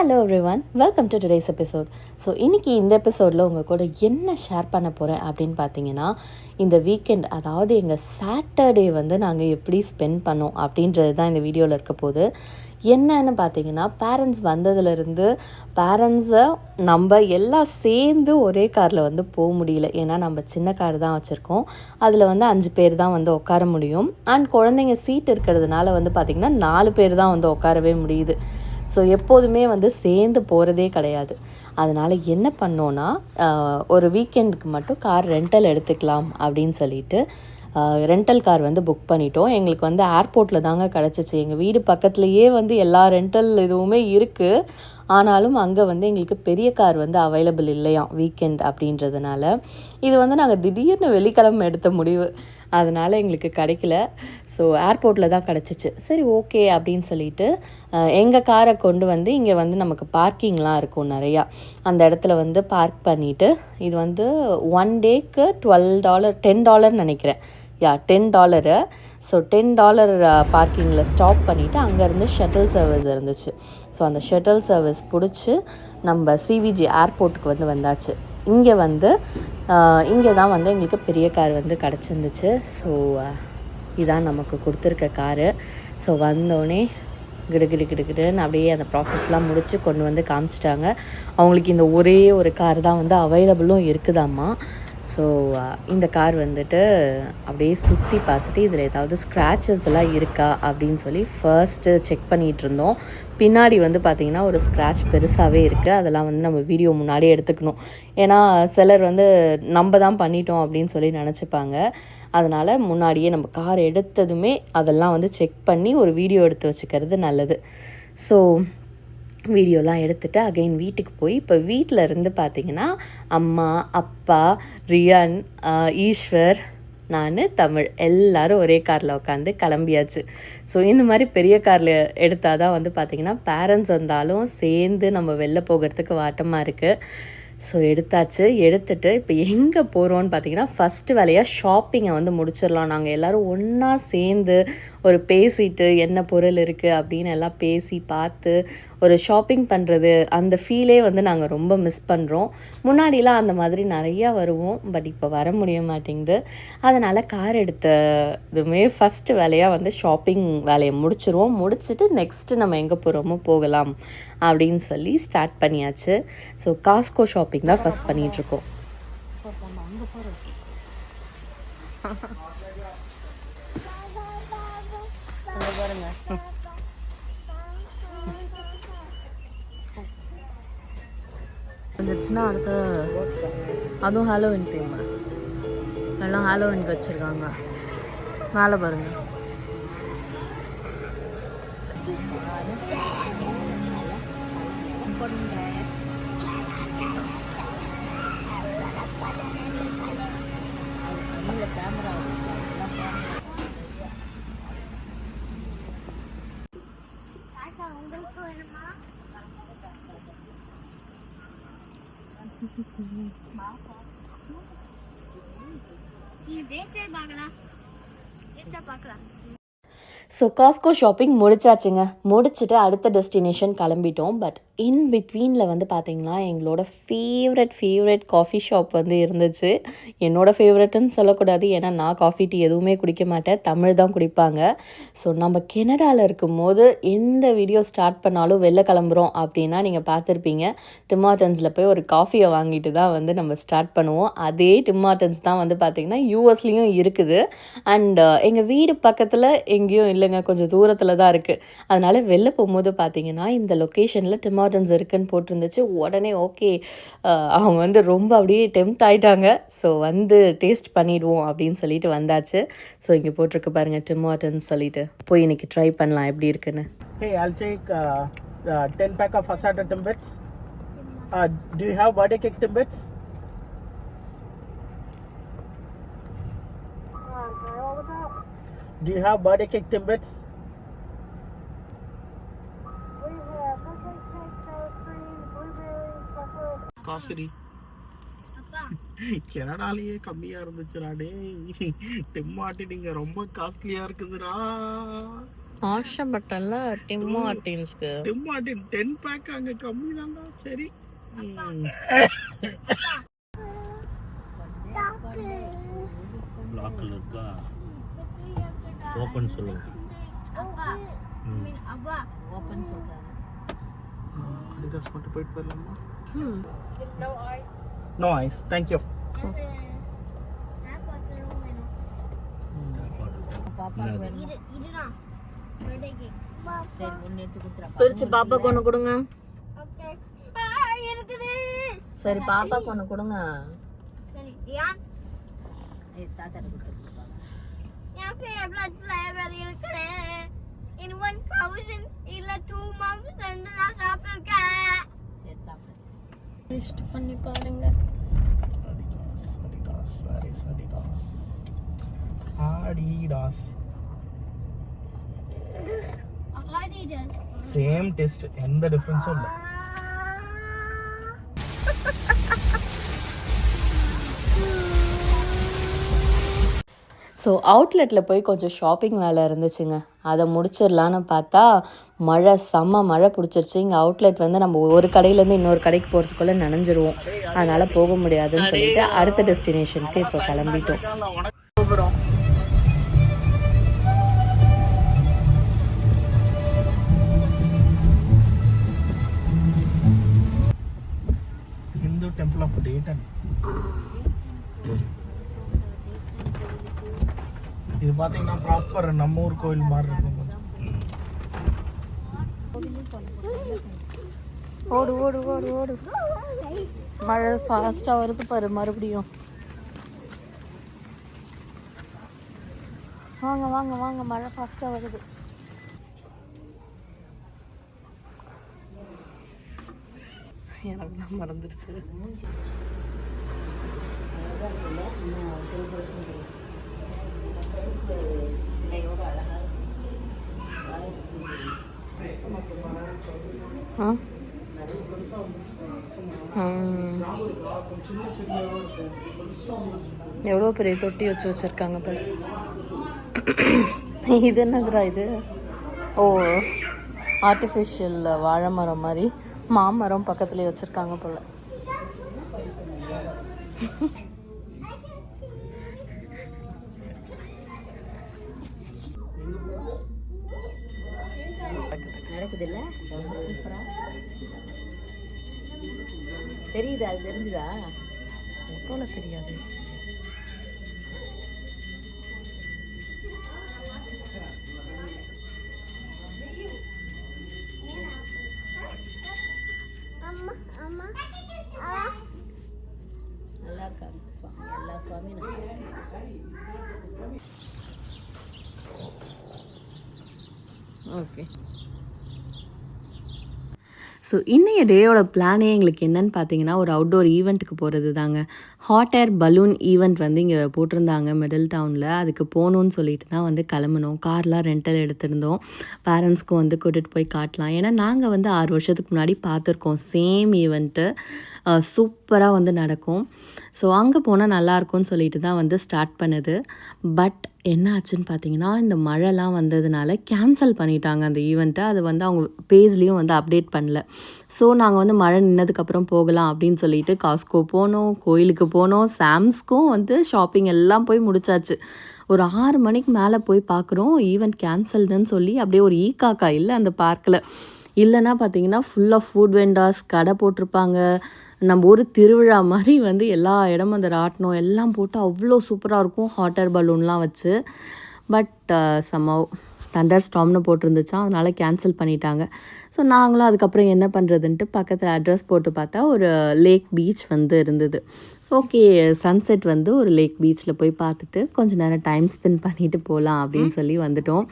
Hello everyone, welcome to today's episode. So இன்றைக்கி இந்த எபிசோடில் உங்கள் கூட என்ன ஷேர் பண்ண போகிறேன் அப்படின்னு பார்த்தீங்கன்னா, இந்த வீக்கெண்ட், அதாவது எங்கள் சாட்டர்டே வந்து நாங்கள் எப்படி ஸ்பெண்ட் பண்ணோம் அப்படின்றது தான் இந்த வீடியோவில் இருக்க போது. என்னன்னு பார்த்தீங்கன்னா, பேரண்ட்ஸ் வந்ததுலேருந்து பேரண்ட்ஸை நம்ம எல்லாம் சேர்ந்து ஒரே காரில் வந்து போக முடியல. ஏன்னா நம்ம சின்ன கார் தான் வச்சுருக்கோம். அதில் வந்து 5 பேர் தான் வந்து உட்கார முடியும். அண்ட் குழந்தைங்க சீட் இருக்கிறதுனால வந்து பார்த்திங்கன்னா 4 பேர் தான் வந்து உட்காரவே முடியுது. ஸோ எப்போதுமே வந்து சேர்ந்து போகிறதே கிடையாது. அதனால் என்ன பண்ணோன்னா, ஒரு வீக்கெண்டுக்கு மட்டும் கார் ரெண்டல் எடுத்துக்கலாம் அப்படின்னு சொல்லிட்டு ரெண்டல் கார் வந்து புக் பண்ணிட்டோம். எங்களுக்கு வந்து ஏர்போர்ட்டில் தாங்க கிடச்சிச்சு. எங்கள் வீடு பக்கத்துலேயே வந்து எல்லா ரெண்டல் இதுவுமே இருக்குது. ஆனாலும் அங்கே வந்து எங்களுக்கு பெரிய கார் வந்து அவைலபிள் இல்லையாம் வீக்கெண்ட் அப்படின்றதுனால. இது வந்து நாங்கள் திடீர்னு வெள்ளிக்கிழமை எடுத்த முடிவு. அதனால் எங்களுக்கு கிடைக்கல. ஸோ ஏர்போர்ட்டில் தான் கிடச்சிச்சு. சரி, ஓகே அப்படின்னு சொல்லிட்டு எங்கள் காரை கொண்டு வந்து இங்கே வந்து நமக்கு பார்க்கிங்லாம் இருக்கும் நிறையா. அந்த இடத்துல வந்து பார்க் பண்ணிவிட்டு, இது வந்து ஒன் டேக்கு $12 $10 நினைக்கிறேன். $10. ஸோ $10 பார்க்கிங்கில் ஸ்டாப் பண்ணிவிட்டு அங்கேருந்து ஷட்டில் சர்வீஸ் இருந்துச்சு. ஸோ அந்த ஷட்டில் சர்வீஸ் பிடிச்சி நம்ம சிவிஜி ஏர்போர்ட்டுக்கு வந்து வந்தாச்சு. இங்கே வந்து இங்கே தான் வந்து எங்களுக்கு பெரிய கார் வந்து கிடச்சிருந்துச்சு. ஸோ இதான் நமக்கு கொடுத்துருக்க காரு. ஸோ வந்தோடனே கிடுன்னு அப்படியே அந்த ப்ராசஸ்லாம் முடித்து கொண்டு வந்து காமிச்சிட்டாங்க. அவங்களுக்கு இந்த ஒரே ஒரு கார் தான் வந்து அவைலபிளும் இருக்குதாம்மா. ஸோ இந்த கார் வந்துட்டு அப்படியே சுற்றி பார்த்துட்டு இதில் ஏதாவது ஸ்க்ராச்சஸ் எல்லாம் இருக்கா அப்படின்னு சொல்லி ஃபர்ஸ்ட்டு செக் பண்ணிகிட்டு இருந்தோம். பின்னாடி வந்து பார்த்திங்கன்னா ஒரு ஸ்க்ராட்ச் பெருசாகவே இருக்குது. அதெல்லாம் வந்து நம்ம வீடியோ முன்னாடியே எடுத்துக்கணும். ஏன்னா சிலர் வந்து நம்ம தான் பண்ணிட்டோம் அப்படின்னு சொல்லி நினச்சிப்பாங்க. அதனால் முன்னாடியே நம்ம கார் எடுத்ததுமே அதெல்லாம் வந்து செக் பண்ணி ஒரு வீடியோ எடுத்து வச்சுக்கிறது நல்லது. ஸோ வீடியோலாம் எடுத்துகிட்டு அகைன் வீட்டுக்கு போய், இப்போ வீட்டில் இருந்து பார்த்திங்கன்னா அம்மா, அப்பா, ரியான், ஈஸ்வர், நான், தமிழ் எல்லோரும் ஒரே காரில் உட்காந்து கிளம்பியாச்சு. ஸோ இந்த மாதிரி பெரிய காரில் எடுத்தால் தான் வந்து பார்த்திங்கன்னா பேரண்ட்ஸ் வந்தாலும் சேர்ந்து நம்ம வெளில போகிறதுக்கு வாட்டமாக இருக்குது. ஸோ எடுத்தாச்சு. எடுத்துகிட்டு இப்போ எங்கே போகிறோன்னு பார்த்தீங்கன்னா, ஃபஸ்ட்டு வேலையாக ஷாப்பிங்கை வந்து முடிச்சிடலாம். நாங்கள் எல்லோரும் ஒன்றா சேர்ந்து ஒரு பேசிட்டு என்ன பொருள் இருக்குது அப்படின்னு எல்லாம் பேசி பார்த்து ஒரு ஷாப்பிங் பண்ணுறது, அந்த ஃபீலே வந்து நாங்கள் ரொம்ப மிஸ் பண்ணுறோம். முன்னாடிலாம் அந்த மாதிரி நிறையா வருவோம், பட் இப்போ வர முடிய மாட்டேங்குது. அதனால் கார் எடுத்ததுமே ஃபஸ்ட்டு வேலையாக வந்து ஷாப்பிங் வேலையை முடிச்சிருவோம். முடிச்சுட்டு நெக்ஸ்ட்டு நம்ம எங்கே போகிறோமோ போகலாம் அப்படின்னு சொல்லி ஸ்டார்ட் பண்ணியாச்சு. ஸோ காஸ்கோ ஷாப்பிங் தான் ஃபஸ்ட் பண்ணிகிட்ருக்கோம். வந்துருச்சுன்னா அடுத்து அதுவும் ஹாலோவின் தீம், எல்லாம் ஹாலோவின்க்கு வச்சுருக்காங்க. மேலே பாருங்கள். ஸோ காஸ்கோ ஷாப்பிங் முடிச்சாச்சுங்க. முடிச்சுட்டு அடுத்த டெஸ்டினேஷன் கிளம்பிட்டோம். பட் இன் பிட்வீனில் வந்து பார்த்திங்கன்னா எங்களோட ஃபேவரட் காஃபி ஷாப் வந்து இருந்துச்சு. என்னோடய ஃபேவரெட்டுன்னு சொல்லக்கூடாது, ஏன்னா நான் காஃபி டீ எதுவுமே குடிக்க மாட்டேன், தமிழ் தான் குடிப்பாங்க. ஸோ நம்ம கெனடாவில் இருக்கும்போது எந்த வீடியோ ஸ்டார்ட் பண்ணாலும் வெளில கிளம்புறோம் அப்படின்னா நீங்கள் பார்த்துருப்பீங்க, டிம் ஹார்ட்டன்ஸில் போய் ஒரு காஃபியை வாங்கிட்டு தான் வந்து நம்ம ஸ்டார்ட் பண்ணுவோம். அதே டிம் ஹார்ட்டன்ஸ் தான் வந்து பார்த்திங்கன்னா யூஎஸ்லேயும் இருக்குது. அண்ட் எங்கள் வீடு பக்கத்தில் எங்கேயும் இல்லைங்க, கொஞ்சம் தூரத்தில் தான் இருக்குது. அதனால் வெளில போகும்போது பார்த்திங்கன்னா இந்த லொக்கேஷனில் டிம் ஹார்ட்டன்ஸ் இருக்குன்னு போட்டிருந்துச்சு. உடனே ஓகே, அவங்க வந்து ரொம்ப அப்படியே டெம்ப்ட் ஆகிட்டாங்க. ஸோ வந்து டேஸ்ட் பண்ணிவிடுவோம் அப்படின்னு சொல்லிட்டு வந்தாச்சு. ஸோ இங்கே போட்டிருக்கு பாருங்கள் டிம் ஹார்ட்டன்ஸ் சொல்லிட்டு, போய் இன்றைக்கி ட்ரை பண்ணலாம் எப்படி இருக்குன்னு. Hey, I'll take 10 pack of assorted Timbits. Do you have birthday cake Timbits? Do you have birthday cake Timbits? Kasari கனடாலேயே கம்மியா இருந்துச்சுடா. டேய் டிம் ஹார்ட்டன் இங்க ரொம்ப காஸ்ட்லியா இருக்குதுடா. ஆஷப்பட்டல டிம் மார்டின்ஸ்க்கு டிம் மார்டின் 10 பேக் அங்க கம்மி தான்டா. சரி பிளாக் கலர்க்கா ஓப்பன் சொல்லுங்க. ஓப்பன் சொல்றாங்க. Adidas மட்டும் போயிட்டு வரலாமா? No ice. Thank you. பிரிச்சு பாப்பாக்கு ஒன்று கொடுங்க. சரி பாப்பாக்கு ஒன்று கொடுங்க. பண்ணி பாருங்க. Adidas, where is Adidas? Adidas. Same taste, எந்த டிஃபரன்ஸும் இல்லை. ஸோ அவுட்லெட்டில் போய் கொஞ்சம் ஷாப்பிங் வேலை இருந்துச்சுங்க. அதை முடிச்சிடலான்னு பார்த்தா செம்ம மழை பிடிச்சிருச்சு. இங்கே அவுட்லெட் வந்து நம்ம ஒரு கடையிலேருந்து இன்னொரு கடைக்கு போகிறதுக்குள்ளே நனைஞ்சிருவோம். அதனால் போக முடியாதுன்னு சொல்லிட்டு அடுத்த டெஸ்டினேஷனுக்கு இப்போ கிளம்பிட்டோம். Hindu Temple of Dayton. இது பார்த்தீங்கன்னா ப்ராப்பர் நம்ம ஊர் கோயில் மாதிரி இருக்கும். ஓடு ஓடு ஓடு ஓடு. மழை ஃபாஸ்ட்டாக வருது பாரு மறுபடியும். வாங்க வாங்க வாங்க, மழை ஃபாஸ்ட்டாக வருது. எனக்கு தான் மறந்துருச்சு. எவ்வளோ பெரிய தொட்டி வச்சு வச்சுருக்காங்க பாரு. இது என்னதுடா இது? ஓ, ஆர்டிஃபிஷியல் வாழை மரம் மாதிரி மாமரம் பக்கத்துலேயே வச்சுருக்காங்க போல். நடக்குது இல்லை? தெரியுதா? அது தெரிஞ்சுதா? போல தெரியாது. நல்லா இருக்காங்க சுவாமி, எல்லா சுவாமியும் நல்லா இருக்காங்க. ஓகே. ஸோ இன்றைய டேயோட பிளானே எங்களுக்கு என்னன்னு பார்த்தீங்கன்னா, ஒரு அவுட்டோர் ஈவெண்ட்டுக்கு போகிறது தாங்க. ஹாட் ஏர் பலூன் ஈவெண்ட் வந்து இங்கே போட்டிருந்தாங்க மிடில் டவுனில். அதுக்கு போகணுன்னு சொல்லிட்டு தான் வந்து கிளம்புனோம். கார்லாம் ரெண்டல் எடுத்திருந்தோம். பேரண்ட்ஸ்க்கும் வந்து கூட்டிகிட்டு போய் காட்டலாம். ஏன்னா நாங்கள் வந்து 6 வருஷத்துக்கு முன்னாடி பார்த்துருக்கோம் சேம் ஈவெண்ட்டு. சூப்பராக வந்து நடக்கும். ஸோ அங்கே போனால் நல்லாயிருக்கும்னு சொல்லிட்டு தான் வந்து ஸ்டார்ட் பண்ணுது. பட் என்ன ஆச்சுன்னு பார்த்தீங்கன்னா, இந்த மழைலாம் வந்ததுனால கேன்சல் பண்ணிட்டாங்க அந்த ஈவெண்ட்டை. அது வந்து அவங்க பேஜ்லேயும் வந்து அப்டேட் பண்ணல. ஸோ நாங்கள் வந்து மழை நின்னதுக்கப்புறம் போகலாம் அப்படின்னு சொல்லிட்டு காஸ்கோ போனோம், கோயிலுக்கு போனோம், சாம்ஸ்க்கும் வந்து ஷாப்பிங் எல்லாம் போய் முடிச்சாச்சு. ஒரு 6 மணிக்கு மேலே போய் பார்க்குறோம் ஈவெண்ட் கேன்சல்டுன்னு சொல்லி. அப்படியே ஒரு காக்கா இல்லை அந்த பார்க்கில். இல்லைன்னா பார்த்தீங்கன்னா ஃபுல்லாக ஃபுட் வெண்டார்ஸ் கடை போட்டிருப்பாங்க. நம்ம ஒரு திருவிழா மாதிரி வந்து எல்லா இடமும் அந்த ராட்டினம் எல்லாம் போட்டு அவ்வளோ சூப்பராக இருக்கும், ஹாட் ஏர் பலூன்லாம் வச்சு. பட் சம்மவ் தண்டர் ஸ்டாம்னு போட்டிருந்துச்சா, அதனால் கேன்சல் பண்ணிட்டாங்க. ஸோ நாங்களும் அதுக்கப்புறம் என்ன பண்ணுறதுன்ட்டு பக்கத்தில் அட்ரஸ் போட்டு பார்த்தா ஒரு லேக் பீச் வந்து இருந்தது. ஓகே, சன்செட் வந்து ஒரு லேக் பீச்சில் போய் பார்த்துட்டு கொஞ்சம் நேரம் டைம் ஸ்பெண்ட் பண்ணிவிட்டு போகலாம் அப்படின்னு சொல்லி வந்துட்டோம்.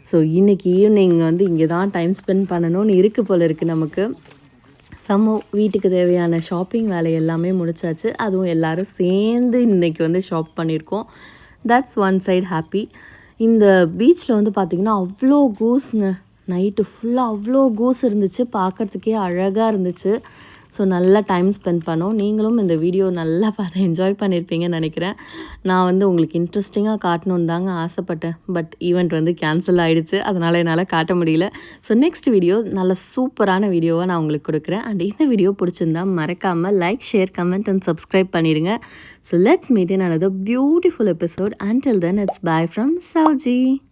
ஸோ இன்றைக்கி ஈவினிங் வந்து இங்கே தான் டைம் ஸ்பெண்ட் பண்ணணும்னு இருக்குது போல் இருக்குது நமக்கு. வீட்டுக்கு தேவையான ஷாப்பிங் வேலை எல்லாமே முடிச்சாச்சு. அதுவும் எல்லோரும் சேர்ந்து இன்றைக்கி வந்து ஷாப் பண்ணியிருக்கோம். That's one side happy. இந்த பீச்சில் வந்து பார்த்திங்கன்னா அவ்வளோ கூஸுங்க. நைட்டு ஃபுல்லாக அவ்வளோ கூஸ் இருந்துச்சு. பார்க்குறதுக்கே அழகாக இருந்துச்சு. ஸோ நல்லா டைம் ஸ்பெண்ட் பண்ணோம். நீங்களும் இந்த வீடியோ நல்லா பார்த்து என்ஜாய் பண்ணியிருப்பீங்கன்னு நினைக்கிறேன். நான் வந்து உங்களுக்கு இன்ட்ரெஸ்டிங்காக காட்டணுன்னு தாங்க ஆசைப்பட்டேன். பட் ஈவெண்ட் வந்து கேன்சல் ஆகிடுச்சு. அதனால் என்னால் காட்ட முடியல. ஸோ நெக்ஸ்ட் வீடியோ நல்ல சூப்பரான வீடியோவை நான் உங்களுக்கு கொடுக்குறேன். அண்ட் இந்த வீடியோ பிடிச்சிருந்தா மறக்காமல் like, share, comment and subscribe பண்ணிடுங்க. So let's meet in another beautiful episode. Until then, it's bye from Sauji.